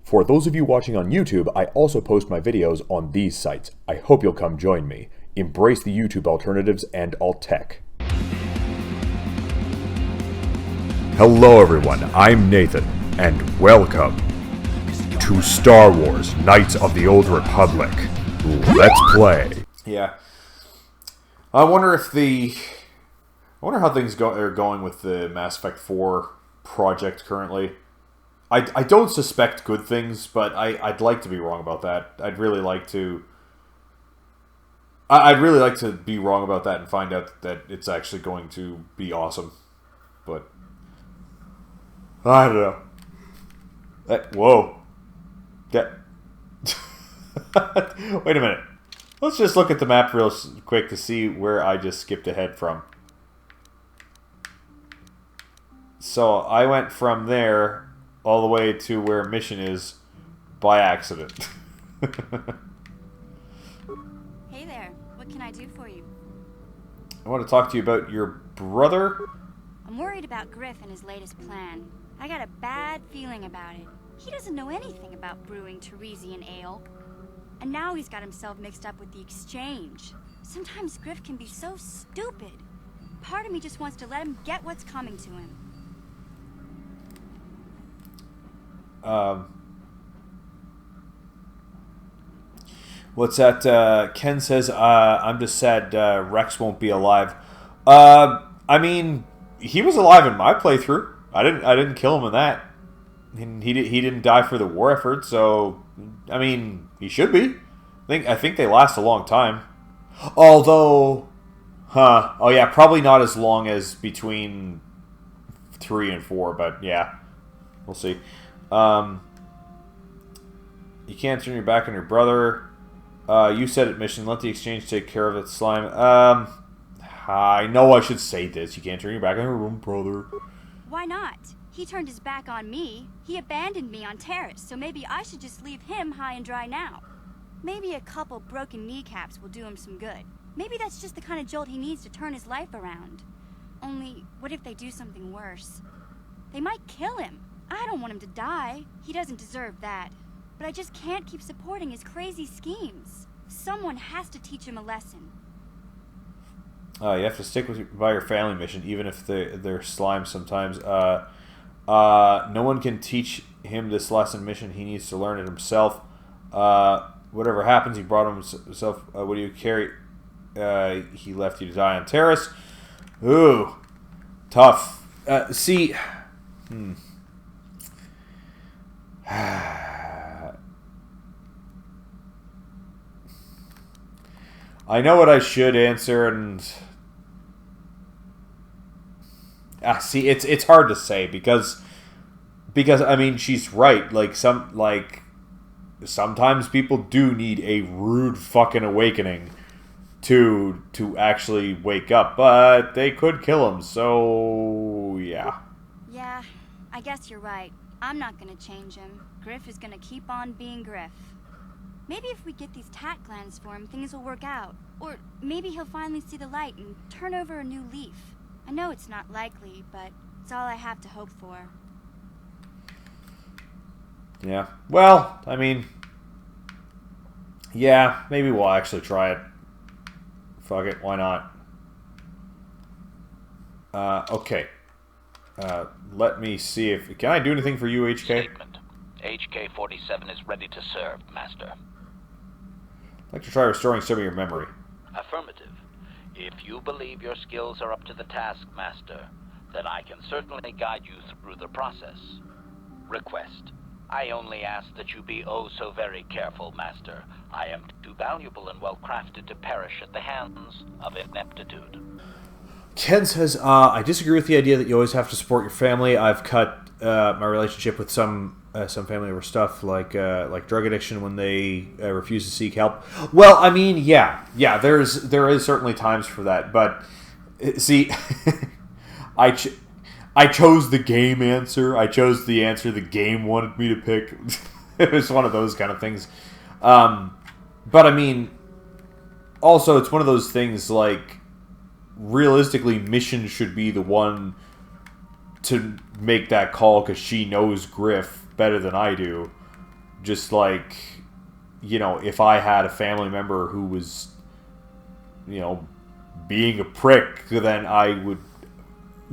For those of you watching on YouTube, I also post my videos on these sites. I hope you'll come join me. Embrace the YouTube alternatives and alt tech. Hello everyone, I'm Nathan, and welcome to Star Wars Knights of the Old Republic. Let's play. Yeah. I wonder how things are going with the Mass Effect 4 project currently. I don't suspect good things, but I'd like to be wrong about that. I'd really like to be wrong about that and find out that it's actually going to be awesome. But I don't know. Whoa. Wait a minute. Let's just look at the map real quick to see where I just skipped ahead from. So I went from there all the way to where mission is by accident. Hey there, what can I do for you? I want to talk to you about your brother. I'm worried about Griff and his latest plan. I got a bad feeling about it. He doesn't know anything about brewing Teresian ale. And now he's got himself mixed up with the exchange. Sometimes Griff can be so stupid. Part of me just wants to let him get what's coming to him. What's that? Ken says, I'm just sad Rex won't be alive. I mean, he was alive in my playthrough. I didn't kill him in that. He didn't die for the war effort, so I mean, he should be. I think they last a long time. Although, oh yeah, probably not as long as between 3 and 4, but yeah, we'll see. You can't turn your back on your brother. You said it, mission. Let the exchange take care of its slime. I know I should say this. You can't turn your back on your own brother. Why not? He turned his back on me. He abandoned me on Terrace, so maybe I should just leave him high and dry now. Maybe a couple broken kneecaps will do him some good. Maybe that's just the kind of jolt he needs to turn his life around. Only, what if they do something worse? They might kill him. I don't want him to die. He doesn't deserve that. But I just can't keep supporting his crazy schemes. Someone has to teach him a lesson. You have to stick by your family mission, even if they're slime sometimes. No one can teach him this lesson mission. He needs to learn it himself. Whatever happens, he brought himself. What do you carry? He left you to die on Terrace. Ooh, tough. See. I know what I should answer, and see, it's hard to say because I mean, she's right. Sometimes people do need a rude fucking awakening to actually wake up, but they could kill him. So yeah. Yeah, I guess you're right. I'm not gonna change him. Griff is gonna keep on being Griff. Maybe if we get these tack glands for him, things will work out. Or maybe he'll finally see the light and turn over a new leaf. I know it's not likely, but it's all I have to hope for. Yeah. Well, I mean, yeah, maybe we'll actually try it. Fuck it, why not? Okay. Let me see if... Can I do anything for you, HK? Statement. HK-47 is ready to serve, Master. I'd like to try restoring some of your memory. Affirmative. If you believe your skills are up to the task, Master, then I can certainly guide you through the process. Request. I only ask that you be oh so very careful, Master. I am too valuable and well-crafted to perish at the hands of ineptitude. Ken says, I disagree with the idea that you always have to support your family. I've cut my relationship with some family over stuff like drug addiction when they refuse to seek help. Well, I mean, yeah, there is certainly times for that, but see, I chose the game answer. I chose the answer the game wanted me to pick. It was one of those kind of things. But I mean, also it's one of those things like, realistically, Mission should be the one to make that call because she knows Griff better than I do. just like, if I had a family member who was, being a prick, then I would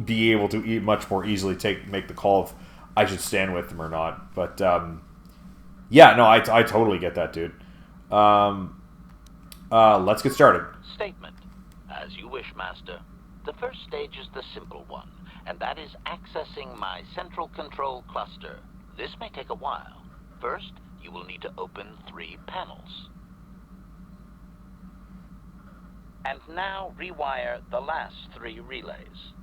be able to much more easily make the call of I should stand with them or not. But yeah, no, I totally get that, dude. Let's get started. Statement. As you wish, Master. The first stage is the simple one, and that is accessing my central control cluster. This may take a while. First, you will need to open 3 panels. And now rewire the last 3 relays.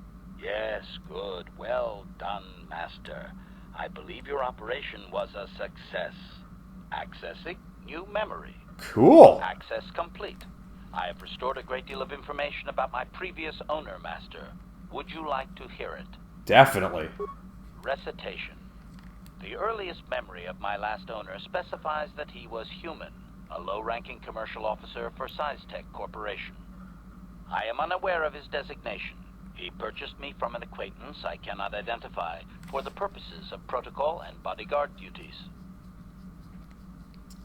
Yes, good. Well done, Master. I believe your operation was a success. Accessing new memory. Cool. Access complete. I have restored a great deal of information about my previous owner, Master. Would you like to hear it? Definitely. Recitation. The earliest memory of my last owner specifies that he was human, a low-ranking commercial officer for Sci-Tech Corporation. I am unaware of his designation. He purchased me from an acquaintance I cannot identify for the purposes of protocol and bodyguard duties.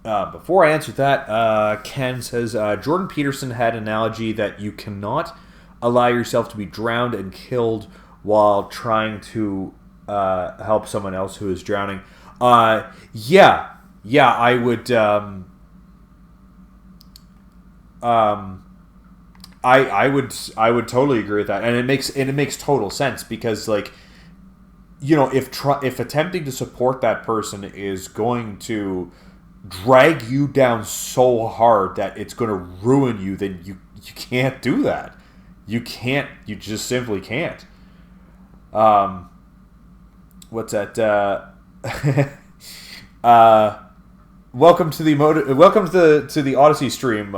Before I answer that, Ken says, Jordan Peterson had an analogy that you cannot allow yourself to be drowned and killed while trying to help someone else who is drowning. Yeah, I would. I would totally agree with that, and it makes total sense because, like, if attempting to support that person is going to drag you down so hard that it's going to ruin you, then you can't do that. You just simply can't. What's that? Welcome to the Odyssey stream.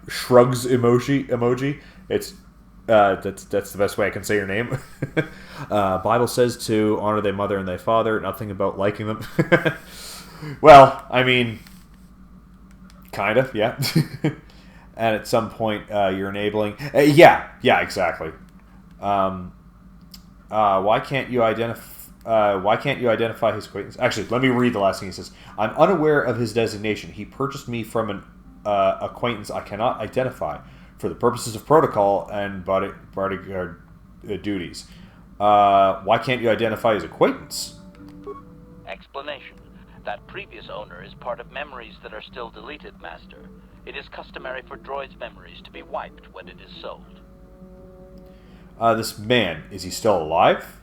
Shrugs emoji. It's that's the best way I can say your name. Bible says to honor thy mother and thy father. Nothing about liking them. Well, I mean, kind of, yeah. And at some point, you're enabling. Yeah, exactly. Why can't you identify his acquaintance? Actually, let me read the last thing he says. I'm unaware of his designation. He purchased me from an acquaintance I cannot identify for the purposes of protocol and bodyguard duties. Why can't you identify his acquaintance? Explanation. That previous owner is part of memories that are still deleted, Master. It is customary for droids' memories to be wiped when it is sold. This man, is he still alive?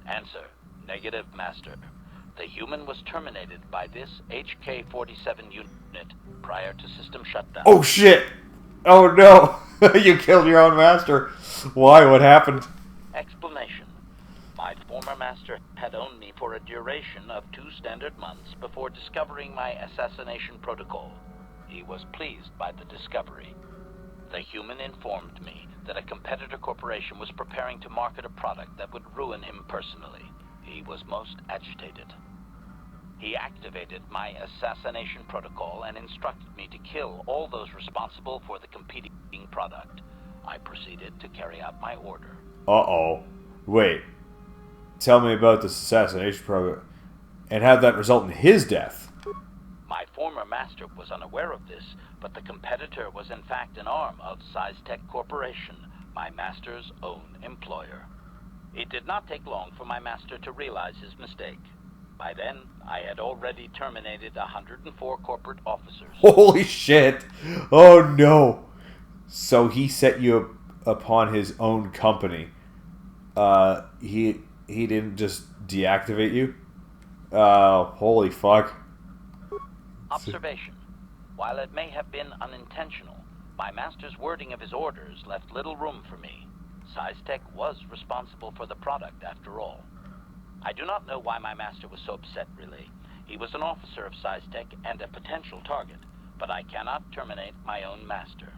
Answer. Negative, Master. The human was terminated by this HK-47 unit prior to system shutdown. Oh shit! Oh no! You killed your own master. Why? What happened? Explanation. My former master had owned me for a duration of 2 standard months before discovering my assassination protocol. He was pleased by the discovery. The human informed me that a competitor corporation was preparing to market a product that would ruin him personally. He was most agitated. He activated my assassination protocol and instructed me to kill all those responsible for the competing product. I proceeded to carry out my order. Uh-oh. Wait. Tell me about this assassination program. And how that result in his death? My former master was unaware of this, but the competitor was in fact an arm of Sci-Tech Corporation, my master's own employer. It did not take long for my master to realize his mistake. By then, I had already terminated 104 corporate officers. Holy shit! Oh no! So he set you upon his own company. He didn't just deactivate you? Holy fuck. Observation. While it may have been unintentional, my master's wording of his orders left little room for me. Sci-Tech was responsible for the product after all. I do not know why my master was so upset, really. He was an officer of Sci-Tech and a potential target, but I cannot terminate my own master.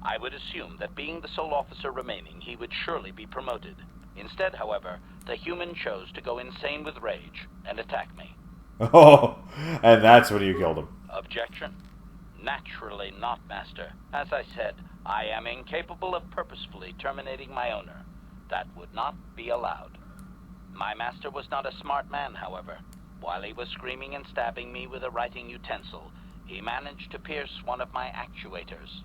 I would assume that being the sole officer remaining, he would surely be promoted. Instead, however, the human chose to go insane with rage and attack me. Oh, and that's when you killed him. Objection? Naturally not, Master. As I said, I am incapable of purposefully terminating my owner. That would not be allowed. My master was not a smart man, however. While he was screaming and stabbing me with a writing utensil, he managed to pierce one of my actuators.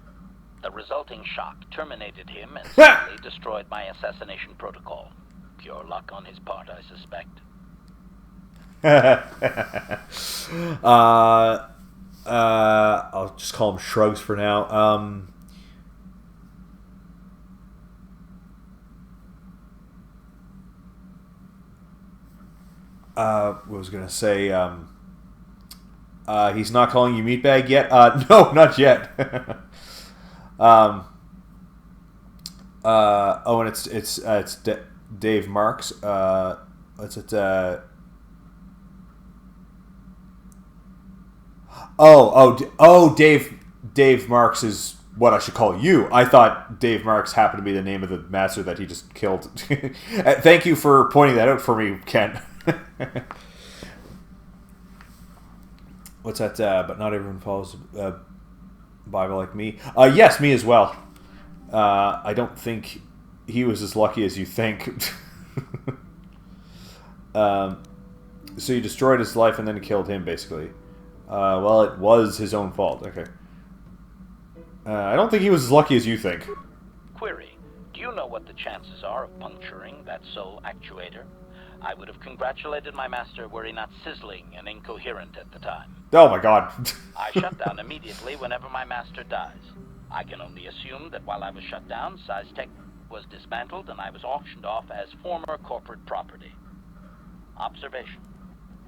The resulting shock terminated him and sadly destroyed my assassination protocol. Pure luck on his part, I suspect. I'll just call him Shrugs for now. What was I gonna say? He's not calling you meatbag yet. No, not yet. Oh, and it's Dave Marks. What's it? Dave Marks is what I should call you. I thought Dave Marks happened to be the name of the master that he just killed. Thank you for pointing that out for me, Ken. What's that? But not everyone follows Bible like me. Yes, me as well. I don't think he was as lucky as you think. So you destroyed his life and then killed him, basically. Well, it was his own fault. Okay. I don't think he was as lucky as you think. Query: do you know what the chances are of puncturing that soul actuator? I would have congratulated my master were he not sizzling and incoherent at the time. Oh my god. I shut down immediately whenever my master dies. I can only assume that while I was shut down, SciTech was dismantled and I was auctioned off as former corporate property. Observation: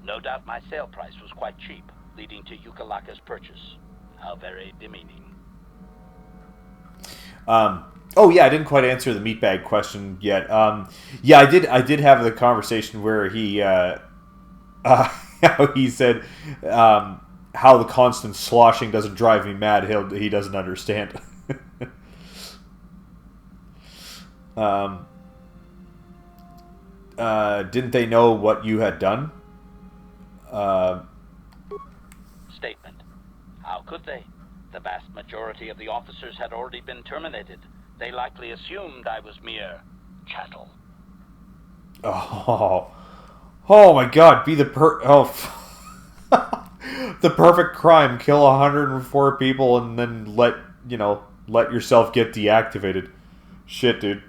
no doubt my sale price was quite cheap, leading to Yukalaka's purchase. How very demeaning. Oh yeah, I didn't quite answer the meatbag question yet. Yeah, I did have the conversation where he he said how the constant sloshing doesn't drive me mad. He doesn't understand. Didn't they know what you had done? Statement: how could they? The vast majority of the officers had already been terminated. They likely assumed I was mere chattel. Oh my god! Be the the perfect crime: kill 104 people and then let yourself get deactivated. Shit, dude.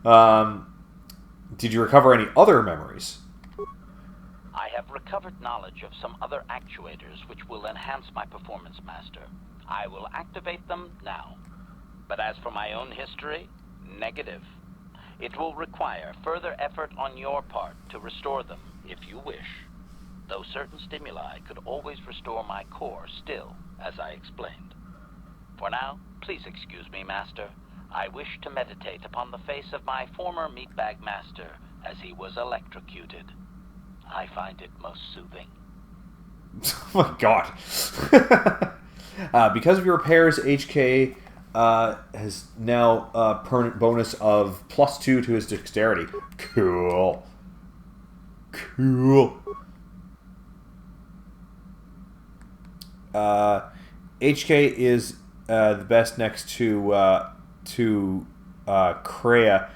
Did you recover any other memories? I have recovered knowledge of some other actuators which will enhance my performance, Master. I will activate them now. But as for my own history, negative. It will require further effort on your part to restore them, if you wish. Though certain stimuli could always restore my core still, as I explained. For now, please excuse me, Master. I wish to meditate upon the face of my former meatbag master as he was electrocuted. I find it most soothing. Oh my god. Because of your repairs, HK has now a permanent bonus of +2 to his dexterity. Cool. HK is the best next to Kreia.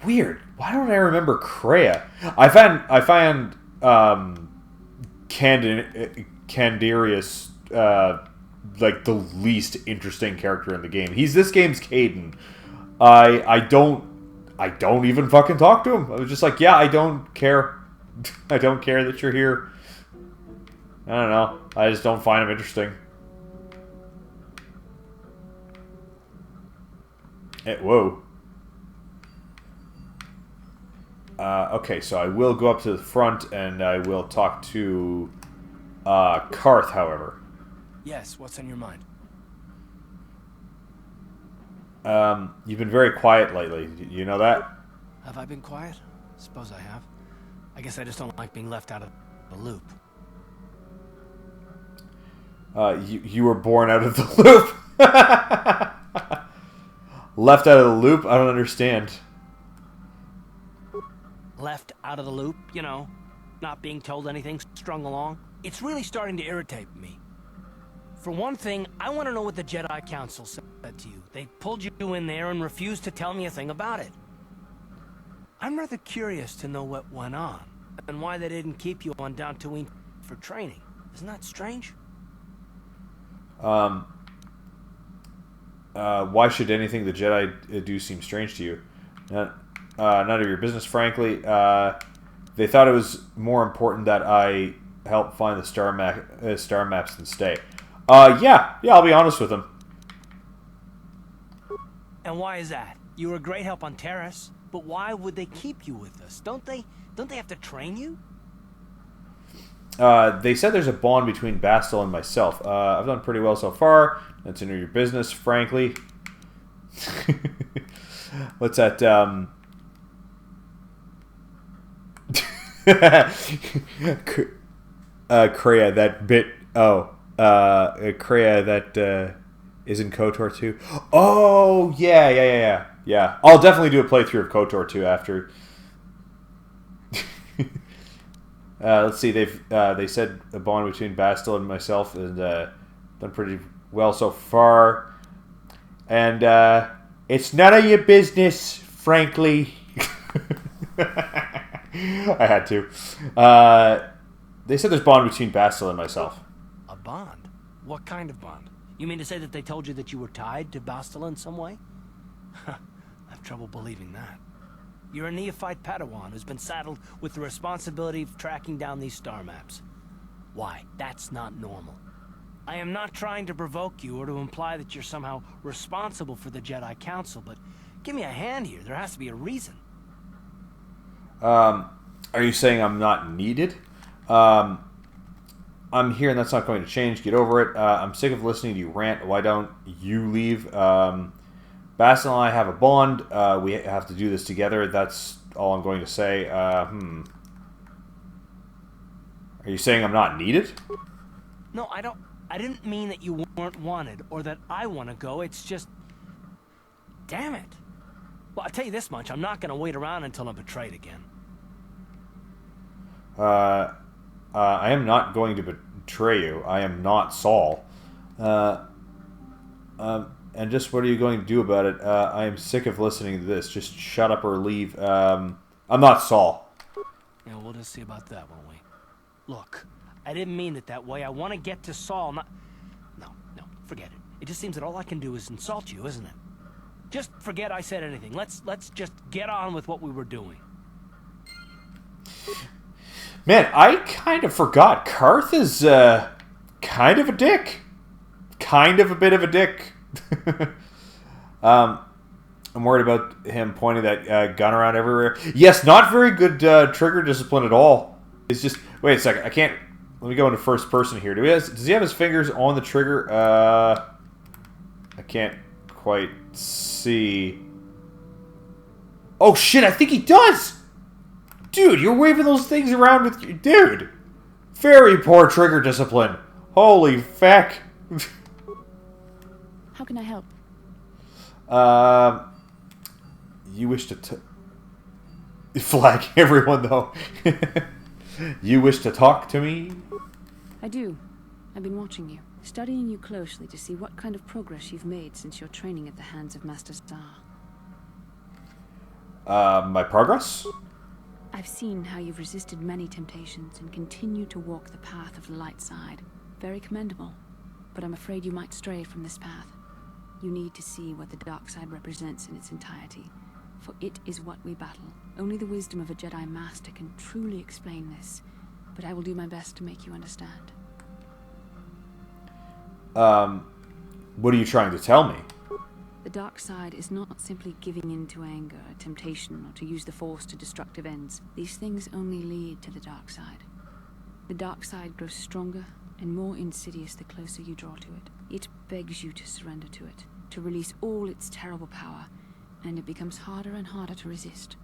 Weird. Why don't I remember Kreia? I find Candarius like the least interesting character in the game. He's this game's Caden. I don't even fucking talk to him. I was just like, yeah, I don't care. I don't care that you're here. I don't know. I just don't find him interesting. Whoa. Okay, so I will go up to the front and I will talk to Karth, however. Yes, what's on your mind? You've been very quiet lately. You know that? Have I been quiet? Suppose I have. I guess I just don't like being left out of the loop. You were born out of the loop. Left out of the loop? I don't understand. Left out of the loop, you know, not being told anything, strung along. It's really starting to irritate me. For one thing, I want to know what the Jedi Council said to you. They pulled you in there and refused to tell me a thing about it. I'm rather curious to know what went on. And why they didn't keep you on Dantooine for training. Isn't that strange? Why should anything the Jedi do seem strange to you? None of your business, frankly. They thought it was more important that I help find the star maps than stay. Yeah, I'll be honest with them. And why is that? You were a great help on Terrace, but why would they keep you with us? Don't they have to train you? They said there's a bond between Bastil and myself. I've done pretty well so far. That's none of your business, frankly. What's that? Kreia, that bit. Oh, Kreia, that is in KOTOR 2. Oh, yeah. I'll definitely do a playthrough of KOTOR 2 after. Let's see. They said a bond between Bastil and myself, and done pretty well so far. And it's none of your business, frankly. I had to. They said there's a bond between Bastil and myself. A bond? What kind of bond? You mean to say that they told you that you were tied to Bastil in some way? I have trouble believing that. You're a neophyte Padawan who's been saddled with the responsibility of tracking down these star maps. Why, that's not normal. I am not trying to provoke you or to imply that you're somehow responsible for the Jedi Council, but give me a hand here. There has to be a reason. Are you saying I'm not needed? I'm here and that's not going to change. Get over it. I'm sick of listening to you rant. Why don't you leave? Bastil and I have a bond. We have to do this together. That's all I'm going to say. Are you saying I'm not needed? No, I didn't mean that you weren't wanted or that I want to go. It's just... Damn it. Well, I'll tell you this much. I'm not going to wait around until I'm betrayed again. I am not going to betray you. I am not Saul. And just what are you going to do about it? I am sick of listening to this. Just shut up or leave. I'm not Saul. Yeah, we'll just see about that, won't we? Look, I didn't mean it that way. I want to get to Saul, not... No, forget it. It just seems that all I can do is insult you, isn't it? Just forget I said anything. Let's just get on with what we were doing. Man, I kind of forgot. Karth is kind of a dick. Kind of a bit of a dick. I'm worried about him pointing that gun around everywhere. Yes, not very good trigger discipline at all. It's just... Wait a second. I can't... Let me go into first person here. Does he have his fingers on the trigger? I can't quite see. Oh, shit. I think he does. Dude, you're waving those things around with you. Dude. Very poor trigger discipline. Holy feck. How can I help? You wish to flag everyone, though. You wish to talk to me? I do. I've been watching you, studying you closely to see what kind of progress you've made since your training at the hands of Master Star. My progress? I've seen how you've resisted many temptations and continue to walk the path of the light side. Very commendable, but I'm afraid you might stray from this path. You need to see what the dark side represents in its entirety, for it is what we battle. Only the wisdom of a Jedi Master can truly explain this, but I will do my best to make you understand. What are you trying to tell me? The dark side is not simply giving in to anger, temptation, or to use the Force to destructive ends. These things only lead to the dark side. The dark side grows stronger and more insidious the closer you draw to it. It begs you to surrender to it, to release all its terrible power, and it becomes harder and harder to resist.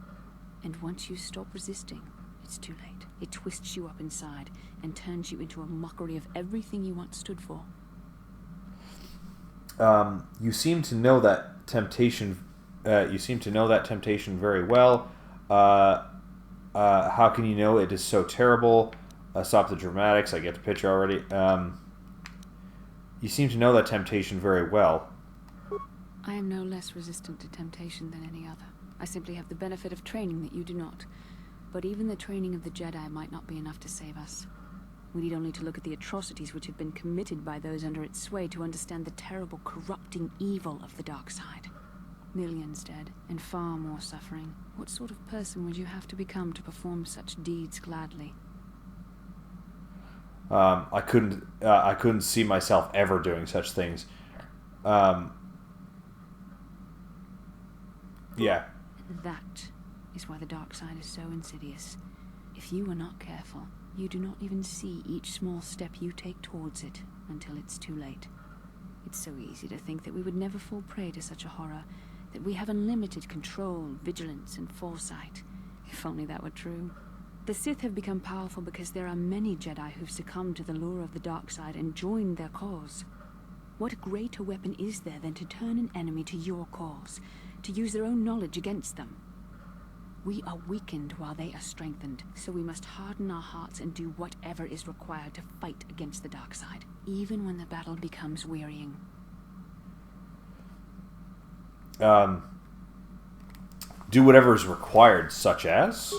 And once you stop resisting, it's too late. It twists you up inside and turns you into a mockery of everything you once stood for. You seem to know that temptation. Very well. How can you know it is so terrible? Stop the dramatics. I get the picture already. You seem to know that temptation very well. I am no less resistant to temptation than any other. I simply have the benefit of training that you do not. But even the training of the Jedi might not be enough to save us. We need only to look at the atrocities which have been committed by those under its sway to understand the terrible, corrupting evil of the dark side. Millions dead, and far more suffering. What sort of person would you have to become to perform such deeds gladly? I couldn't see myself ever doing such things. Yeah. That is why the dark side is so insidious. If you are not careful, you do not even see each small step you take towards it until it's too late. It's so easy to think that we would never fall prey to such a horror, that we have unlimited control, vigilance, and foresight. If only that were true. The Sith have become powerful because there are many Jedi who've succumbed to the lure of the dark side and joined their cause. What greater weapon is there than to turn an enemy to your cause, to use their own knowledge against them? We are weakened while they are strengthened, so we must harden our hearts and do whatever is required to fight against the dark side, even when the battle becomes wearying. Do whatever is required, such as?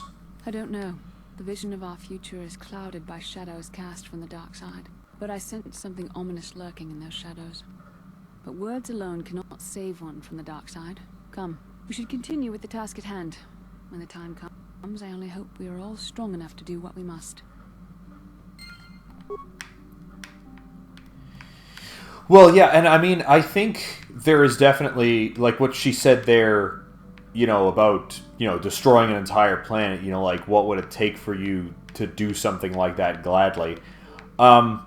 I don't know. The vision of our future is clouded by shadows cast from the dark side. But I sense something ominous lurking in those shadows. But words alone cannot save one from the dark side. Come, we should continue with the task at hand. When the time comes, I only hope we are all strong enough to do what we must. Well, yeah, and I mean, I think there is definitely, like what she said there, about, destroying an entire planet, like what would it take for you to do something like that gladly? I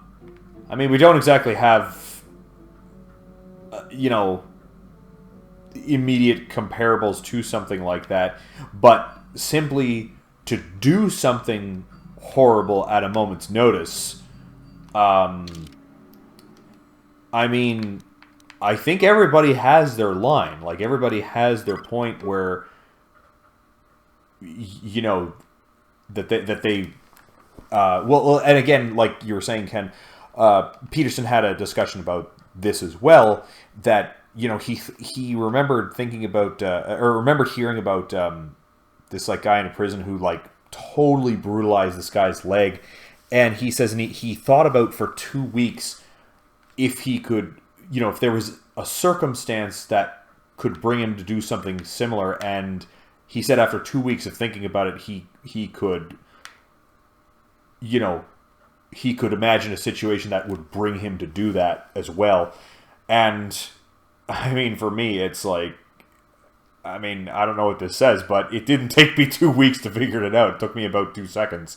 mean, we don't exactly have, immediate comparables to something like that, but simply to do something horrible at a moment's notice, I mean, I think everybody has their line. Like, everybody has their point where, that they well, and again, like you were saying, Ken, Peterson had a discussion about this as well, that, he remembered thinking about, or remembered hearing about this, like, guy in a prison who, like, totally brutalized this guy's leg, and he says, and he thought about for 2 weeks if he could, if there was a circumstance that could bring him to do something similar, and he said after 2 weeks of thinking about it, he could, he could imagine a situation that would bring him to do that as well. And, I mean, for me, it's like, I mean, I don't know what this says, but it didn't take me 2 weeks to figure it out. It took me about 2 seconds.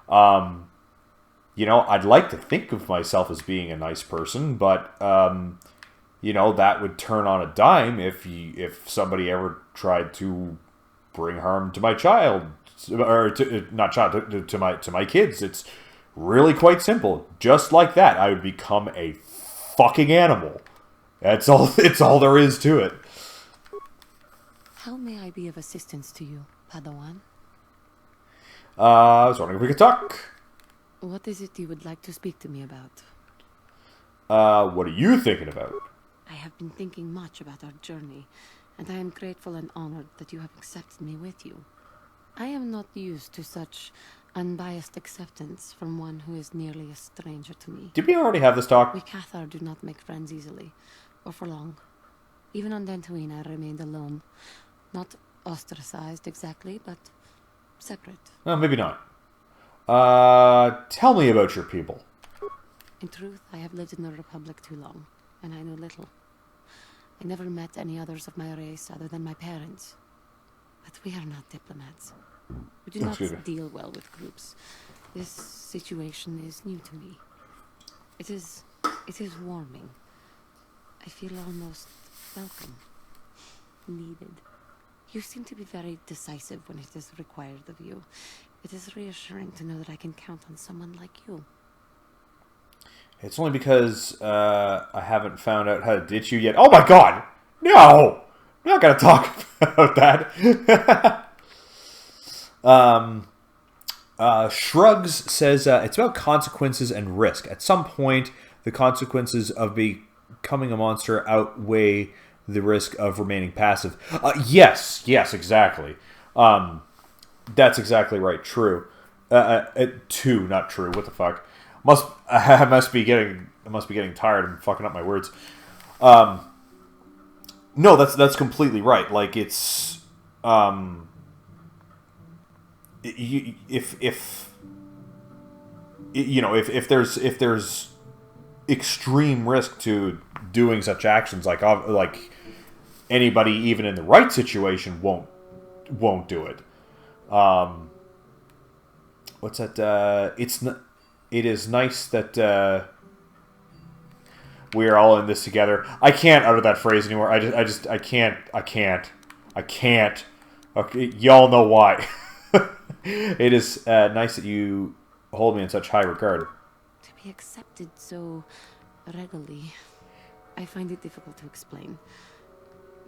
I'd like to think of myself as being a nice person, but, that would turn on a dime if somebody ever tried to bring harm to my child, or to my kids. It's really quite simple. Just like that, I would become a fucking animal. It's all there is to it. How may I be of assistance to you, Padawan? I was wondering if we could talk. What is it you would like to speak to me about? What are you thinking about? I have been thinking much about our journey, and I am grateful and honored that you have accepted me with you. I am not used to such unbiased acceptance from one who is nearly a stranger to me. Did we already have this talk? We Cathar do not make friends easily, or for long. Even on Dantooine, I remained alone. Not ostracized exactly, but separate. Well, maybe not. Tell me about your people. In truth, I have lived in the Republic too long, and I know little. I never met any others of my race other than my parents. But we are not diplomats. We do not deal well with groups. This situation is new to me. It is warming. I feel almost welcome. Needed. You seem to be very decisive when it is required of you. It is reassuring to know that I can count on someone like you. It's only because I haven't found out how to ditch you yet. Oh my god! No! I'm not going to talk about that. Shrugs says it's about consequences and risk. At some point, the consequences of becoming a monster outweigh the risk of remaining passive. Yes, exactly. That's exactly right. True. Two, not true. What the fuck? I must be getting tired and fucking up my words. No, that's completely right. Like it's if there's extreme risk to doing such actions, like anybody even in the right situation won't do it. What's that? It is nice that we are all in this together. I can't utter that phrase anymore. I can't. Okay, y'all know why. It is nice that you hold me in such high regard. To be accepted so readily, I find it difficult to explain.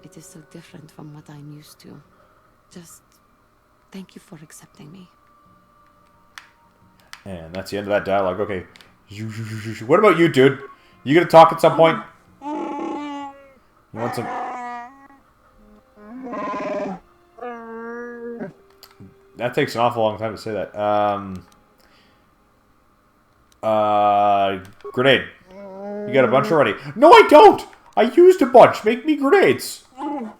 It is so different from what I'm used to. Just thank you for accepting me. And that's the end of that dialogue. Okay. What about you, dude? You gonna talk at some point? You want some... That takes an awful long time to say that. Grenade. You got a bunch already. No, I don't! I used a bunch. Make me grenades. Come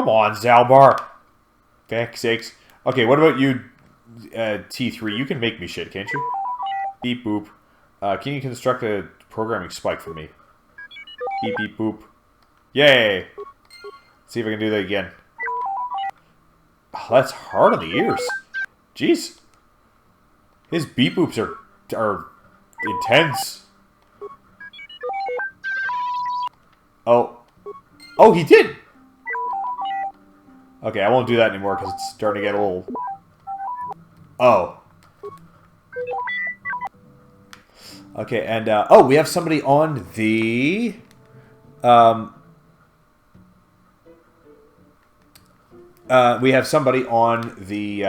on, Zalbar. Fuck's sakes. Okay, what about you, T3? You can make me shit, can't you? Beep boop. Can you construct a programming spike for me? Beep beep boop. Yay! Let's see if I can do that again. Oh, that's hard on the ears. Jeez. His beep boops are intense. Oh. Oh, he did! Okay, I won't do that anymore because it's starting to get a little... Oh. Okay, and, oh, we have somebody on the... we have somebody on the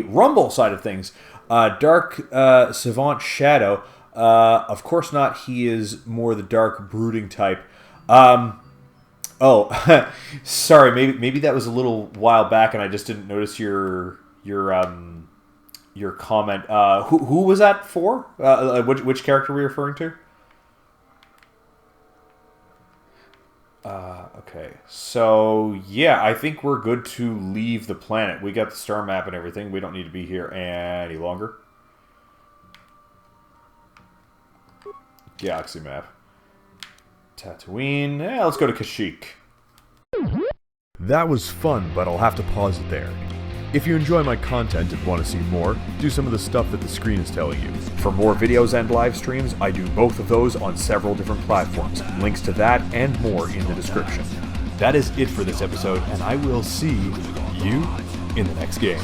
Rumble side of things. Dark Savant Shadow. Of course not. He is more the dark brooding type. Oh, sorry. Maybe that was a little while back, and I just didn't notice your comment. Who was that for? Which character were you referring to? Okay, so yeah, I think we're good to leave the planet. We got the star map and everything. We don't need to be here any longer. Galaxy map. Tatooine. Yeah, let's go to Kashyyyk. That was fun, but I'll have to pause it there. If you enjoy my content and want to see more, do some of the stuff that the screen is telling you. For more videos and live streams, I do both of those on several different platforms. Links to that and more in the description. That is it for this episode, and I will see you in the next game.